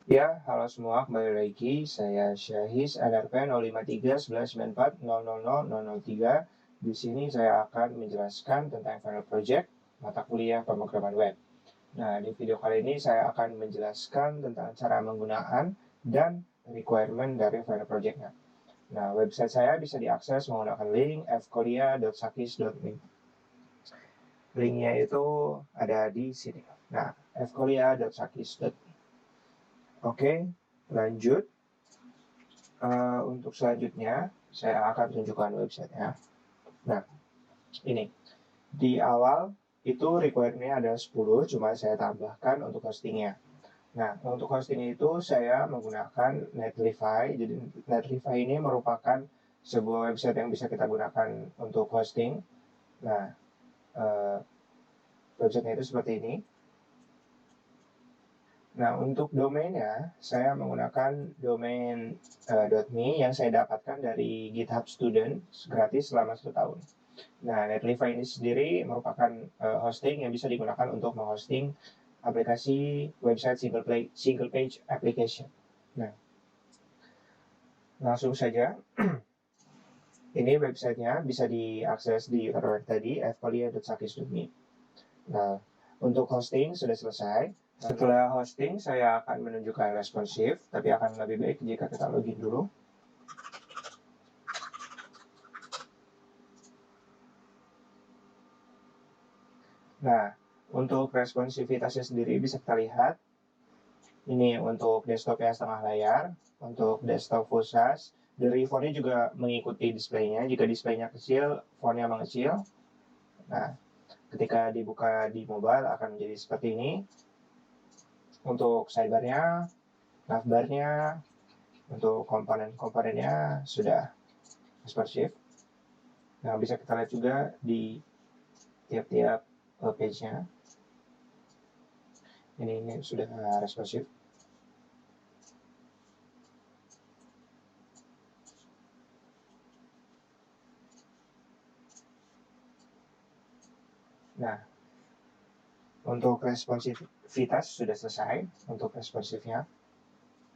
Ya, halo semua, kembali lagi. Saya Syahis, NRP 053-1194-000-003. Di sini saya akan menjelaskan tentang final project mata kuliah pemrograman web. Nah, di video kali ini saya akan menjelaskan tentang cara menggunakan dan requirement dari final project-nya. Nah, website saya bisa diakses menggunakan link fkolia.sakis.me. Linknya itu ada di sini. Nah, fkolia.sakis.me. Oke, lanjut. Untuk selanjutnya, saya akan tunjukkan websitenya. Nah, ini. Di awal, itu requirement-nya ada 10, cuma saya tambahkan untuk hostingnya. Nah, untuk hosting itu saya menggunakan Netlify. Jadi, Netlify ini merupakan sebuah website yang bisa kita gunakan untuk hosting. Nah, websitenya itu seperti ini. Nah, untuk domainnya, saya menggunakan domain .me yang saya dapatkan dari GitHub Student gratis selama 1 tahun. Nah, Netlify ini sendiri merupakan hosting yang bisa digunakan untuk menghosting aplikasi website single page application. Nah, langsung saja. Ini websitenya bisa diakses di URL tadi, fkolia.sakis.me. Nah, untuk hosting sudah selesai. Setelah hosting, saya akan menunjukkan responsif, tapi akan lebih baik jika kita login dulu. Nah, untuk responsivitasnya sendiri bisa kita lihat. Ini untuk desktopnya setengah layar, untuk desktop full size. Dari fontnya juga mengikuti displaynya. Jika displaynya kecil, fontnya mengecil. Nah, ketika dibuka di mobile akan menjadi seperti ini. Untuk sidebarnya, navbarnya, untuk komponen-komponennya sudah responsif. Nah, bisa kita lihat juga di tiap-tiap page-nya. Ini sudah responsif. Nah, untuk responsivitas sudah selesai untuk responsifnya.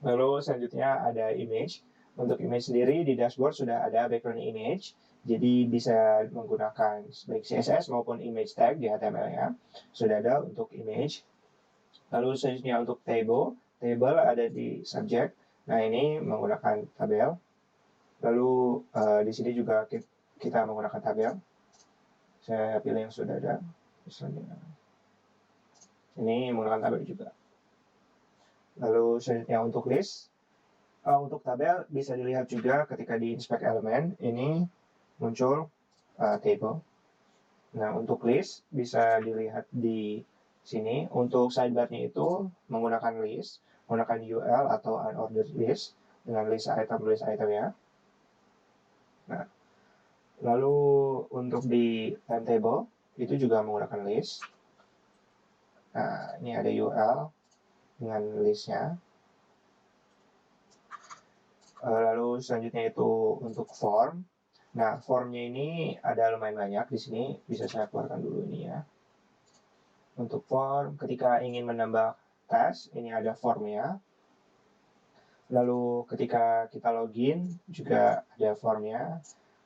Lalu selanjutnya ada image. Untuk image sendiri di dashboard sudah ada background image. Jadi bisa menggunakan baik CSS maupun image tag di HTML-nya. Sudah ada untuk image. Lalu selanjutnya untuk table. Table ada di subject. Nah, ini menggunakan tabel. Lalu di sini juga kita menggunakan tabel. Saya pilih yang sudah ada. Misalnya ini menggunakan tabel juga. Lalu selanjutnya untuk list. Untuk tabel bisa dilihat juga ketika di inspect elemen ini muncul table. Nah, untuk list bisa dilihat di sini. Untuk sidebar-nya itu menggunakan list, menggunakan UL atau unordered list dengan list item-nya. Nah, lalu untuk di timetable itu juga menggunakan list. Nah, ini ada UL dengan listnya. Lalu selanjutnya itu untuk form. Nah, formnya ini ada lumayan banyak di sini. Bisa saya keluarkan dulu ini ya. Untuk form, ketika ingin menambah task, ini ada formnya. Lalu ketika kita login, juga ada formnya.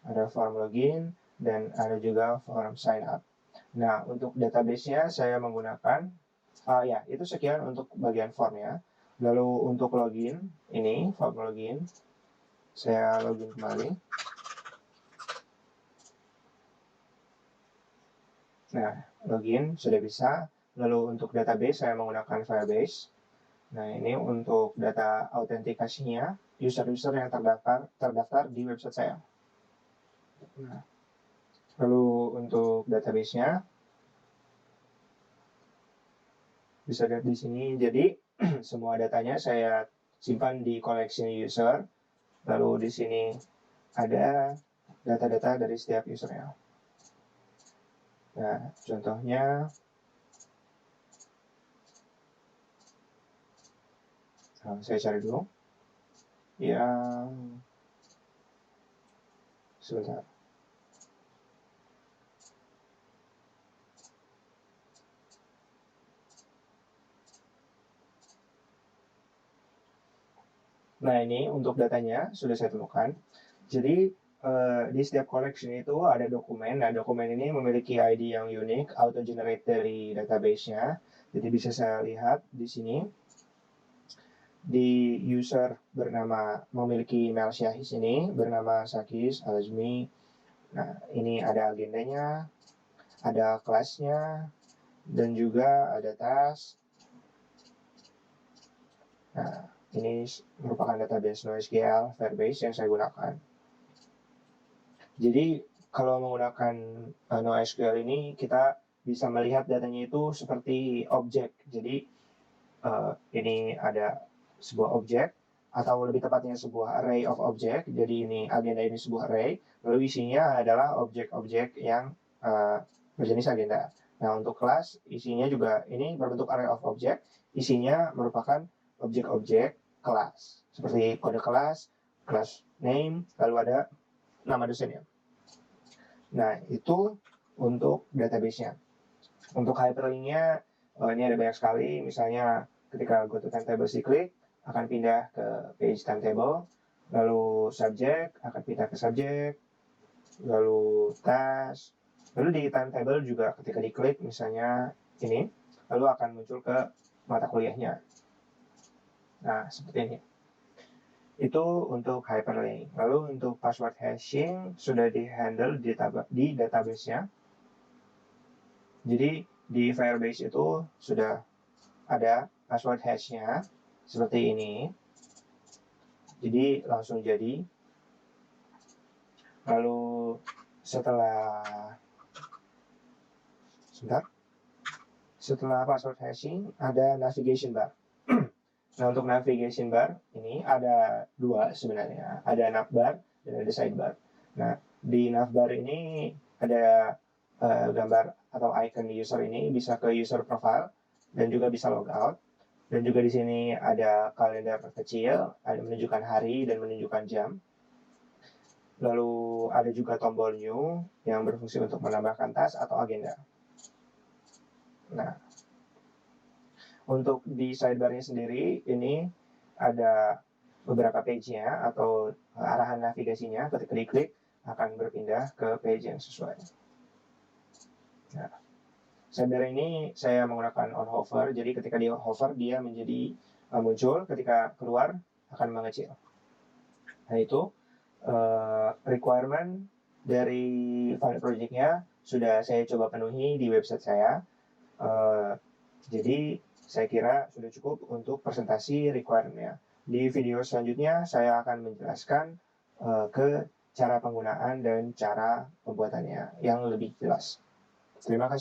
Ada form login, dan ada juga form sign up. Nah, untuk database-nya saya menggunakan, ya, itu sekian untuk bagian formnya. Lalu untuk login, ini form login. Saya login kembali. Nah, login sudah bisa. Lalu untuk database saya menggunakan Firebase. Nah, ini untuk data autentikasinya user-user yang terdaftar di website saya. Nah, lalu untuk database-nya bisa lihat di sini. Jadi semua datanya saya simpan di collection user. Lalu di sini ada data-data dari setiap usernya. Nah, contohnya saya cari dulu. Sebentar. Nah, ini untuk datanya sudah saya temukan. Jadi di setiap collection itu ada dokumen. Nah, dokumen ini memiliki ID yang unik, auto-generate dari database-nya. Jadi bisa saya lihat di sini. Di user bernama memiliki email Syahis ini, bernama Sakis Alazmi. Nah, ini ada agendanya, ada kelasnya, dan juga ada task. Nah, ini merupakan database NoSQL Firebase yang saya gunakan. Jadi kalau menggunakan NoSQL ini kita bisa melihat datanya itu seperti objek. Jadi ini ada sebuah objek atau lebih tepatnya sebuah array of object. Jadi ini agenda ini sebuah array, lalu isinya adalah objek-objek yang berjenis agenda. Nah, untuk kelas isinya juga ini berbentuk array of object, isinya merupakan objek-objek kelas seperti kode kelas, class name, lalu ada nama dosennya. Nah, itu untuk database-nya. Untuk hyperlink-nya ini ada banyak sekali, misalnya ketika go to timetables diklik akan pindah ke page timetable, lalu subject akan pindah ke subject, lalu task, lalu di timetable juga ketika diklik misalnya ini, lalu akan muncul ke mata kuliahnya. Nah, seperti ini. Itu untuk hyperlink. Lalu untuk password hashing sudah di-handle di database-nya. Jadi di Firebase itu sudah ada password hash-nya seperti ini. Jadi langsung jadi. Lalu setelah password hashing ada navigation bar. Nah, untuk navigation bar ini ada dua sebenarnya. Ada navbar dan ada sidebar. Nah, di navbar ini ada gambar atau icon di user ini, bisa ke user profile dan juga bisa logout. Dan juga di sini ada kalender kecil, ada menunjukkan hari dan menunjukkan jam. Lalu ada juga tombol new yang berfungsi untuk menambahkan task atau agenda. Nah, untuk di sidebar-nya sendiri ini ada beberapa page-nya atau arahan navigasinya, ketika diklik akan berpindah ke page yang sesuai. Nah, sidebar ini saya menggunakan on hover, jadi ketika di hover dia menjadi muncul, ketika keluar akan mengecil. Nah, itu requirement dari File Project-nya sudah saya coba penuhi di website saya. Jadi saya kira sudah cukup untuk presentasi requirement-nya. Di video selanjutnya saya akan menjelaskan ke cara penggunaan dan cara pembuatannya yang lebih jelas. Terima kasih.